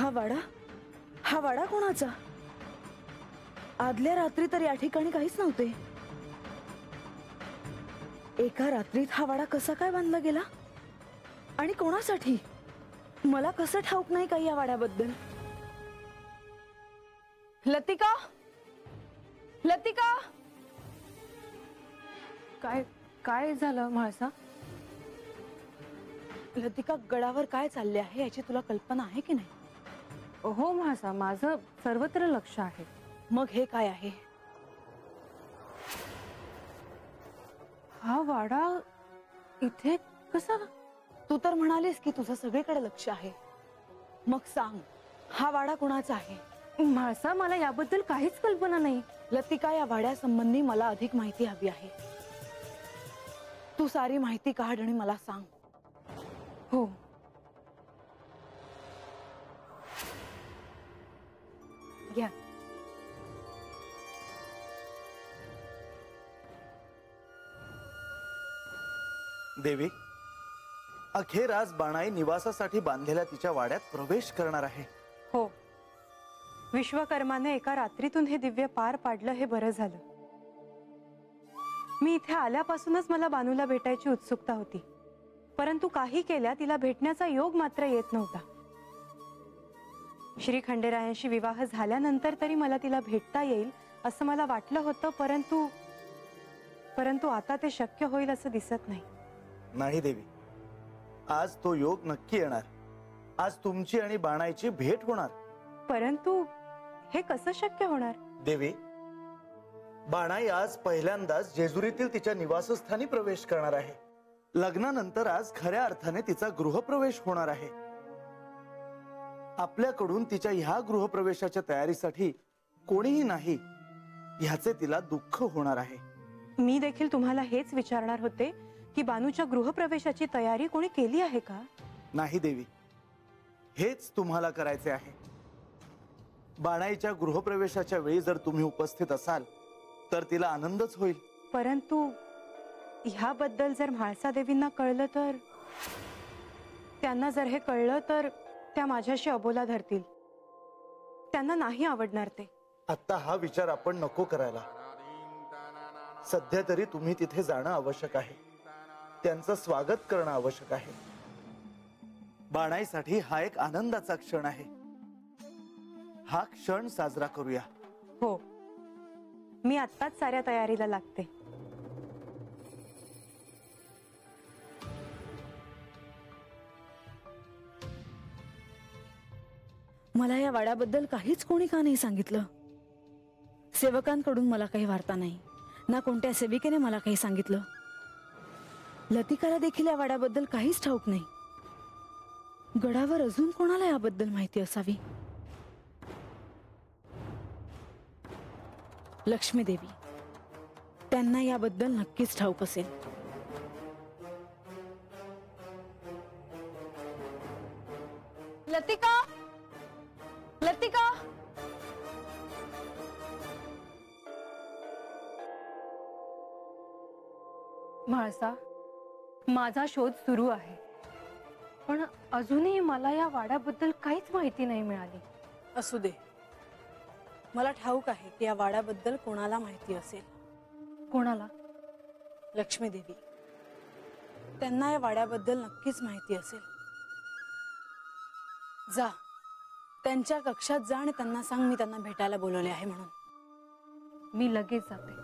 हा वाडा कोणाचा? आदल्या रात्री तर या ठिकाणी काहीच नव्हते. एका रात्रीत हा वाडा कसा काय बांधला गेला आणि कोणासाठी? मला कसं ठाऊक नाही काही या वाड्याबद्दल. लतिका, लतिका, काय काय झालं म्हाळसा? लतिका, गडावर काय चालले आहे याची तुला कल्पना आहे की नाही? हो म्हाळसा, माझं सर्वत्र लक्ष आहे. मग हे काय आहे? हा वाडा इथे कसा? तू तर म्हणालीस की तुझं सगळीकडे लक्ष आहे. मग सांग, हा वाडा कुणाचा आहे? म्हाळसा, मला याबद्दल काहीच कल्पना नाही. लतिका, या वाड्यासंबंधी मला अधिक माहिती हवी आहे. तू सारी माहिती काढ आणि मला सांग. हो. घ्या. देवी, अखेर आज बाणाई निवासासाठी बांधलेल्या तिच्या वाड्यात प्रवेश करणार आहे. हो, विश्वकर्माने एका रात्रीतून हे दिव्य पार पाडलं, हे बरं झालं. मी इथे आल्यापासूनच मला बानूला भेटायची उत्सुकता होती, परंतु काही केल्या तिला भेटण्याचा योग मात्र येत नव्हता. श्री खंडेरायांशी विवाह झाल्यानंतर तरी मला तिला भेटता येईल असं मला वाटलं होतं, परंतु आता ते शक्य होईल असं दिसत नाही. नाही देवी, आज तो योग नक्की येणार. आज तुमची आणि बाणाईची भेट होणार. परंतु हे कसं शक्य होणार? देवी, बाणाई आज पहिल्यांदाच जेजुरीतील तिच्या निवासस्थानी प्रवेश करणार आहे. लग्नानंतर आज खऱ्या अर्थाने तिचा गृहप्रवेश होणार आहे. आपल्याकडून तिच्या ह्या गृहप्रवेशाच्या तयारीसाठी कोणीही नाही ह्याचे तिला दुःख होणार आहे. मी देखील तुम्हाला हेच विचारणार होते की बानूच्या गृहप्रवेशाची तयारी कोणी केली आहे का? नाही देवी, हेच तुम्हाला करायचे आहे. बाणाईच्या गृहप्रवेशाच्या वेळी जर तुम्ही उपस्थित असाल तर तिला आनंदच होईल. परंतु ह्याबद्दल जर म्हाळसा देवींना कळलं तर? त्यांना जर हे कळलं तर त्या माझ्याशी अबोला धरतील. त्यांना नाही आवडणार ते. आता हा विचार आपण नको करायला. सध्या तरी तुम्ही तिथे जाणं आवश्यक आहे. त्यांचं स्वागत करणं आवश्यक आहे. बाणाईसाठी हा एक आनंदाचा क्षण आहे. हा क्षण साजरा करूया. हो, मी आत्ताच साऱ्या तयारीला लागते. मला या वाड्याबद्दल काहीच कोणी का नाही सांगितलं? सेवकांकडून मला काही वार्ता नाही, ना कोणत्या सेविकेने मला काही सांगितलं. लतिकाला देखील या वाड्याबद्दल काहीच ठाऊक नाही. गडावर अजून कोणाला याबद्दल माहिती असावी? लक्ष्मी देवी, त्यांना याबद्दल नक्कीच ठाऊक असेल. लतिका, लतिका, म्हाळसा, माझा शोध सुरू आहे, पण अजूनही मला या वाड्याबद्दल काहीच माहिती नाही मिळाली. असू दे, मला ठाऊक आहे की या वाड्याबद्दल कोणाला माहिती असेल. कोणाला? लक्ष्मी देवी, त्यांना या वाड्याबद्दल नक्कीच माहिती असेल. जा, त्यांच्या कक्षात जा आणि त्यांना सांग मी त्यांना भेटायला बोलवले आहे म्हणून. मी लगेच जाते.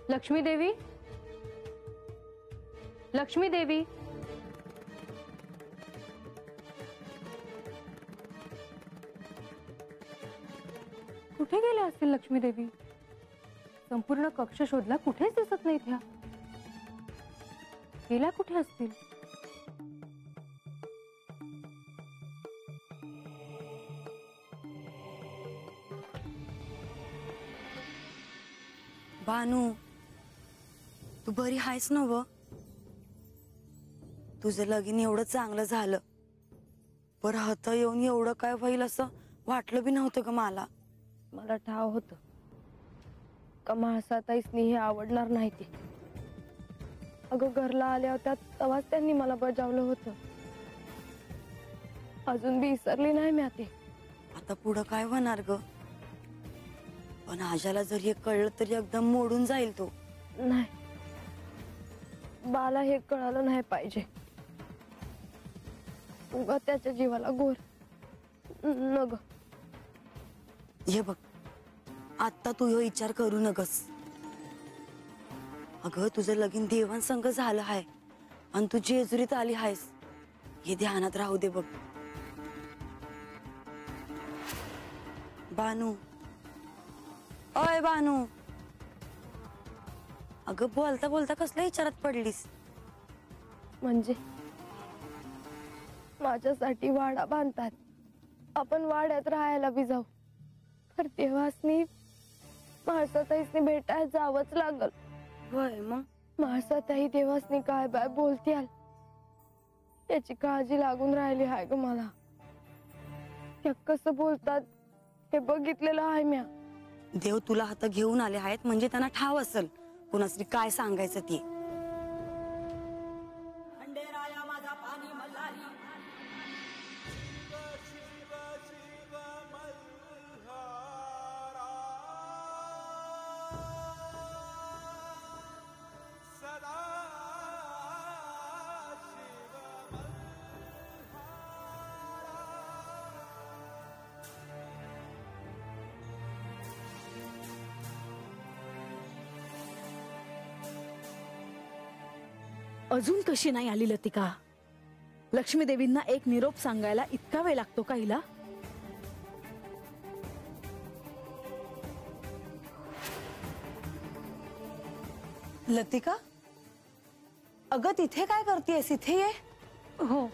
लक्ष्मी देवी, लक्ष्मी देवी, कुठे गेल्या असतील लक्ष्मी देवी? संपूर्ण कक्ष शोधला, कुठेच दिसत नाहीत. ह्या गेल्या कुठे असतील? भानू, तू बरी आहेस ना व? तुझं लगीन एवढं चांगलं झालं, पर हात येऊन एवढं काय होईल असं वाटलं बी नव्हतं ग मला. मला ठाव होतं का म्हाळसाताईसनी हे आवडणार नाही ते. अगं घरला आल्या होत्या तेव्हाच त्यांनी मला बजावलं होतं. अजून बी विसरली नाही मी ते. आता पुढं काय होणार ग? पण आजाला जर हे कळलं तरी एकदम मोडून जाईल तो. नाही, बाला हे कळालं नाही पाहिजे. उगा त्याच्या जीवाला गोर नग. हे बघ, आता तू ह्यो विचार करू नकस. अगं तुझं लगीन देवांसंग झालं आहे आणि तू जेजुरीत आली आहेस, हे ध्यानात राहू दे बघ. बानू, ओय बानू, अगं बोलता बोलता कसल्या विचारात पडलीस? म्हणजे माझ्यासाठी वाडा बांधतात, आपण वाड्यात राहायला बी जाऊ. तर तेव्हासनी म्हाळसाताईसनी भेटायला जावंच लागल. होय मग? म्हाळसाताई देवासनी काय बाय बोलत्याल याची काळजी लागून राहिली आहे ग मला. त्या कसं बोलतात हे बघितलेलं आहे म्या. देव तुला हात घेऊन आले आहेत म्हणजे त्यांना ठाव असेल कुणासरी काय सांगायचं ते. अजून कशी नाही आली लतिका? लक्ष्मी देवींना एक निरोप सांगायला इतका वेळ लागतो का हिला? लतिका, अगं तिथे काय करतेयस? इथे ये. हो,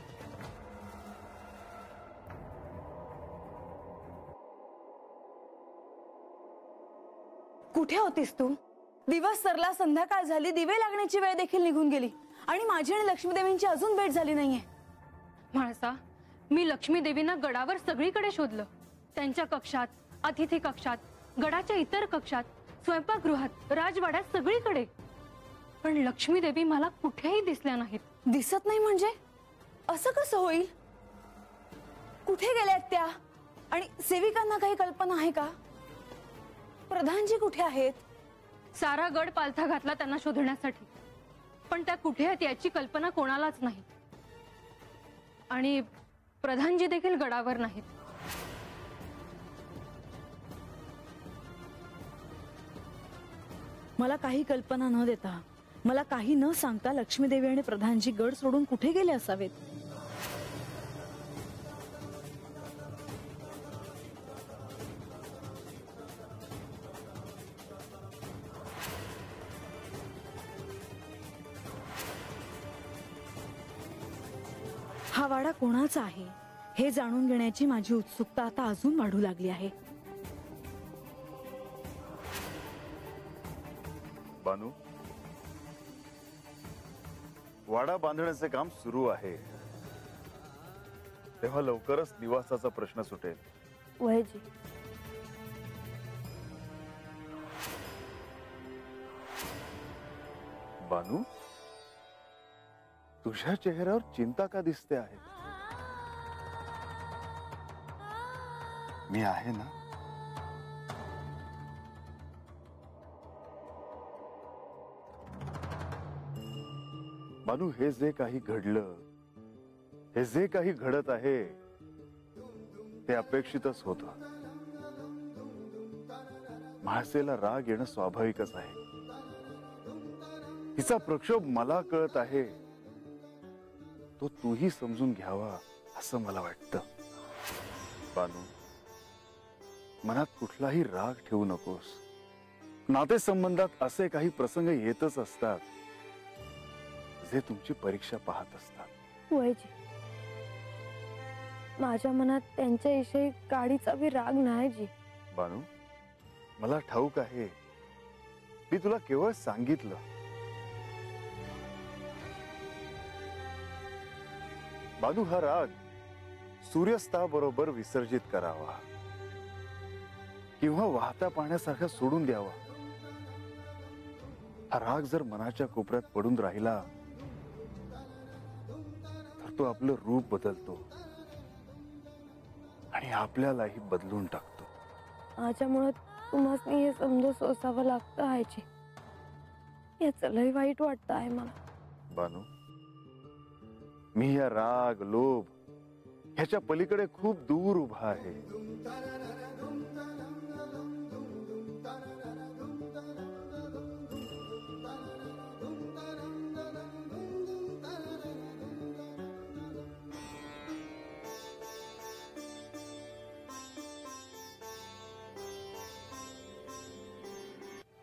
कुठे होतीस तू? दिवस सरला, संध्याकाळ झाली, दिवे लागण्याची वेळ देखील निघून गेली आणि माझी आणि लक्ष्मी देवींची अजून भेट झाली नाहीये. म्हाळसा, मी लक्ष्मी देवींना गडावर सगळीकडे शोधलं. त्यांच्या कक्षात, अतिथी कक्षात, गडाच्या इतर कक्षात, स्वयंपाकगृहात, राजवाड्यात, सगळीकडे. पण लक्ष्मी देवी मला कुठेही दिसल्या नाहीत. दिसत नाही म्हणजे? असं कसं होईल? कुठे गेल्यात त्या? आणि सेविकांना काही कल्पना आहे का? प्रधानजी कुठे आहेत? सारा गड पालथा घातला त्यांना शोधण्यासाठी, पण त्या कुठे आहेत याची कल्पना कोणालाच नाही. आणि प्रधानजी देखील गडावर नाहीत. मला काही कल्पना न देता, मला काही न सांगता लक्ष्मी देवी आणि प्रधानजी गड सोडून कुठे गेले असावेत? हा वाडा कोणाचा आहे हे जाणून घेण्याची माझी उत्सुकता आता अजून वाढू लागली आहे. बानू, वाडा बांधण्याचे काम सुरू आहे, तेव्हा लवकरच निवासाचा प्रश्न सुटेल. वयजी. बानू, तुझ्या चेहऱ्यावर चिंता का दिसते आहे? मी आहे ना. बानू, हे जे काही घडलं, हे जे काही घडत आहे ते अपेक्षितच होतं. म्हाळसेला राग येणं स्वाभाविकच आहे. हिचा प्रक्षोभ मला कळत आहे, तो तूही समजून घ्यावा असं मला वाटतं. बानू, मनात कुठलाही राग ठेवू नकोस. नातेसंबंधात असे काही प्रसंग येतच असतात जे तुमची परीक्षा पाहत असतात. वयजी, माझ्या मनात त्यांच्याविषयी काडीचा बी राग नाही जी. बानू, मला ठाऊक आहे मी तुला केवळ सांगितलं. बानू, हा राग सूर्यास्ताबरोबर विसर्जित करावा किंवा वाहत्या पाण्यासारखा सोडून द्यावा. हा राग जर मनाच्या कोपऱ्यात पडून राहिला तर तो आपलं रूप बदलतो आणि आपल्यालाही बदलून टाकतो. माझ्यामुळे तुम्हाला हे समज सोसावं लागतं आईची. याचं लय वाईट वाटतं आहे मला. बानू, मी या राग लोभ ह्याच्या पलीकडे खूप दूर उभा आहे.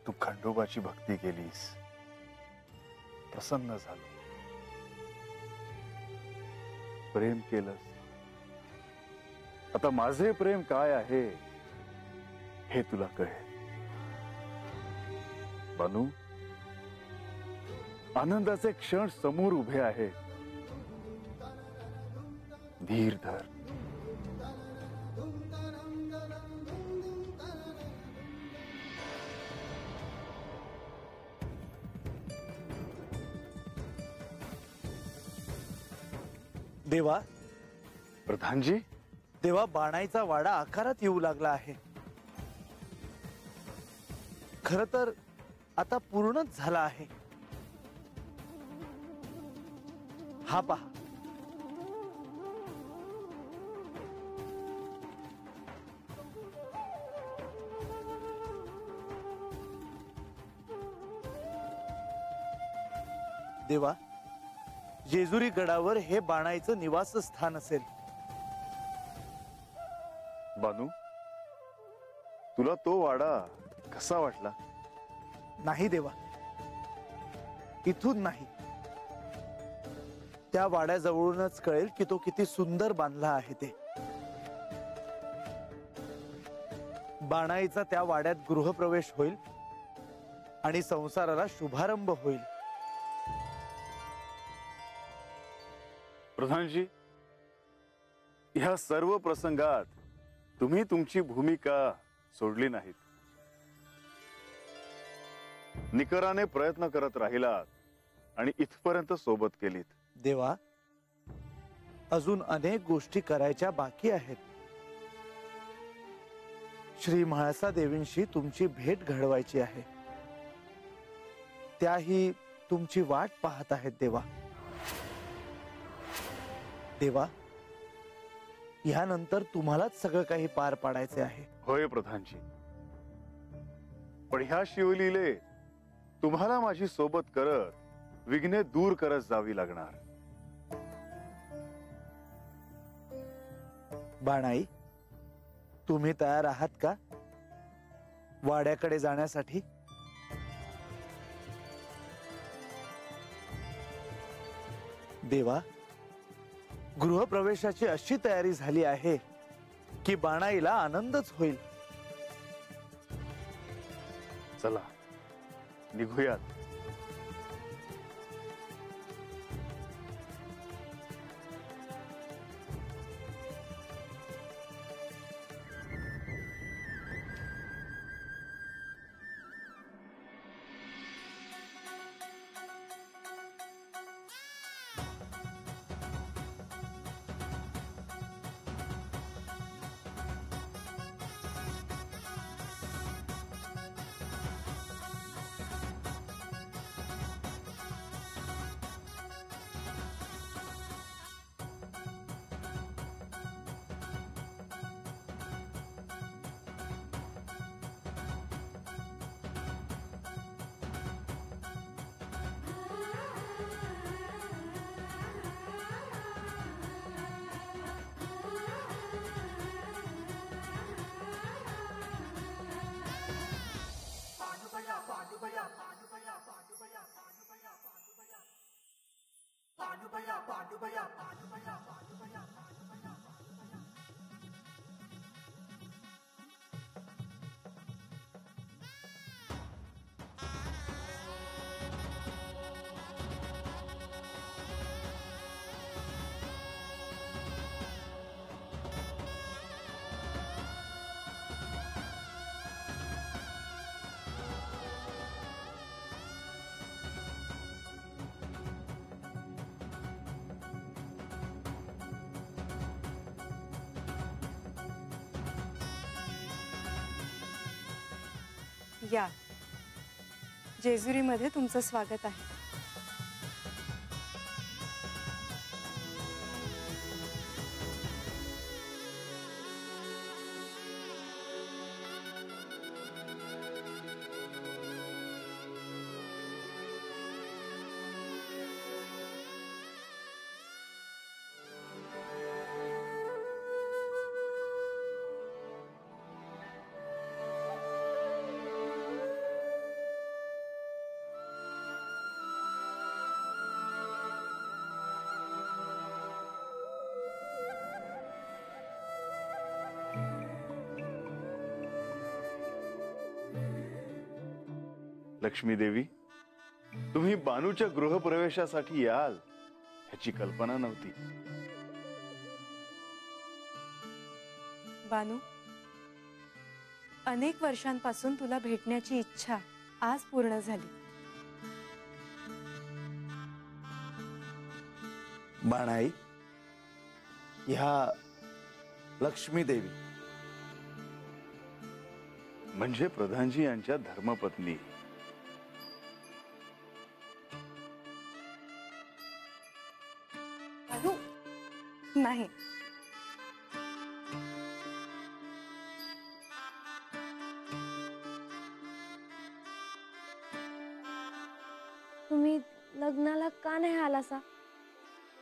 तू खंडोबाची भक्ती केलीस, प्रसन्न झालो, प्रेम केलंस. आता माझे प्रेम काय आहे हे तुला कळेल. बानू, आनंदाचे क्षण समोर उभे आहेत. धीर धर. देवा, प्रधानजी, देवा, बाणाईचा वाडा आकारात येऊ लागला आहे. खर तर आता पूर्णच झाला आहे. हा पहा. देवा, जेजुरी गडावर हे बाणाईचं निवासस्थान असेल. बानू, तुला तो वाडा कसा वाटला? नाही देवा, इथून नाही. त्या वाड्याजवळूनच कळेल की तो किती सुंदर बांधला आहे ते. बाणाईचा त्या वाड्यात गृहप्रवेश होईल आणि संसाराला शुभारंभ होईल. प्रधानजी, ह्या सर्व प्रसंगात तुम्ही तुमची भूमिका सोडली नाहीत. निकराने प्रयत्न करत राहिलात आणि इथपर्यंत सोबत केलीत. देवा, अजून अनेक गोष्टी करायच्या बाकी आहेत. श्री म्हाळसा देवींशी तुमची भेट घडवायची आहे. त्याही तुमची वाट पाहत आहेत देवा. देवा, यानंतर तुम्हालाच सगळं काही पार पाडायचे आहे. होय प्रधानजी, पण ह्या शिवलीले तुम्हाला माझी सोबत करत विघ्ने दूर करत जावी लागणार. बाणाई, तुम्ही तयार आहात का वाड्याकडे जाण्यासाठी? देवा, गृहप्रवेशाची अशी तयारी झाली आहे की बाणाईला आनंदच होईल. चला निघूयात. या, जेजुरीमध्ये तुमचं स्वागत आहे. लक्ष्मी देवी, तुम्ही बानूच्या गृहप्रवेशासाठी याल ह्याची कल्पना नव्हती. बानू, अनेक वर्षांपासून तुला भेटण्याची इच्छा आज पूर्ण झाली. बाणाई, ह्या लक्ष्मी देवी म्हणजे प्रधानजी यांच्या धर्मपत्नी. बानू, नाही, तुम्ही लग्नाला का नाही आलासा?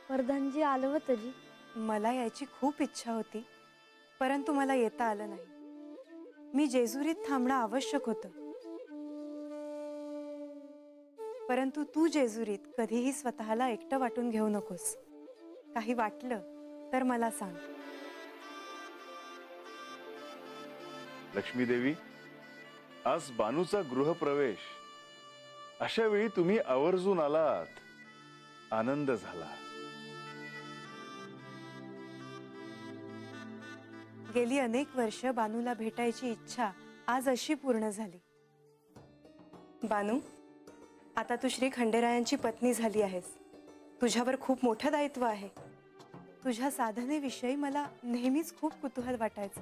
प्रधानजी आलं होतं जी. मला यायची खूप इच्छा होती, परंतु मला येता आलं नाही. मी जेजुरीत थांबणं आवश्यक होतं. परंतु तू जेजुरीत कधीही स्वतःला एकटं वाटून घेऊ नकोस. काही वाटलं तर मला सांग. लक्ष्मी देवी, आज बानूचा गृहप्रवेश. अशा वेळी तुम्ही आवर्जून आलात, आनंद झाला. गेली अनेक वर्ष बानूला भेटायची इच्छा आज अशी पूर्ण झाली. बानू, आता तू श्री खंडेरायांची पत्नी झाली आहेस. तुझ्यावर खूप मोठं दायित्व आहे. तुझ्या साधनेविषयी मला नेहमीच खूप कुतूहल वाटायचं.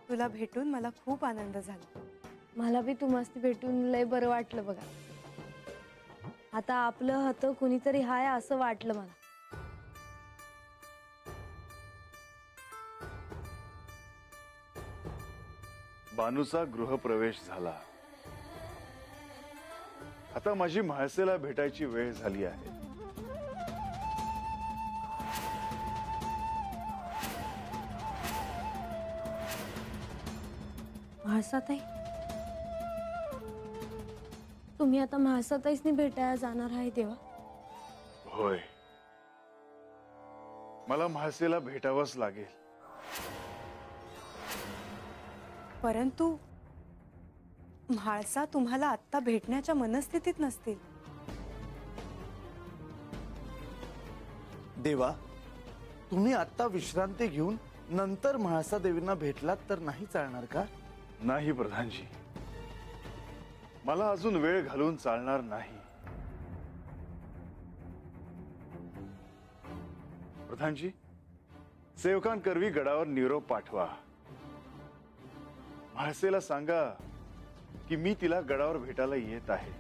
तुला भेटून मला खूप आनंद झाला. मला बी तुम्हाला भेटून लय बरं वाटलं बघा. आता आपलं होतं कुणीतरी हाय असं वाटलं मला. बानूचा गृहप्रवेश झाला. आता माझी म्हाळसेला भेटायची वेळ झाली आहे. म्हाळसाताई, तुम्ही आता म्हाळसाताईसनी भेटायला जाणार आहे तेव्हा? होय, मला म्हाळसेला भेटावंच लागेल. परंतु म्हाळसा तुम्हाला आत्ता भेटण्याच्या मनस्थितीत नसतील. देवा, तुम्ही आता विश्रांती घेऊन नंतर म्हाळसा देवींना भेटलात तर नाही चालणार का? नाही प्रधानजी, मला अजून वेळ घालवून चालणार नाही. प्रधानजी, सेवकांकरवी गडावर निरोप पाठवा. म्हाळसेला सांगा की मी तिला गडावर भेटायला येत आहे.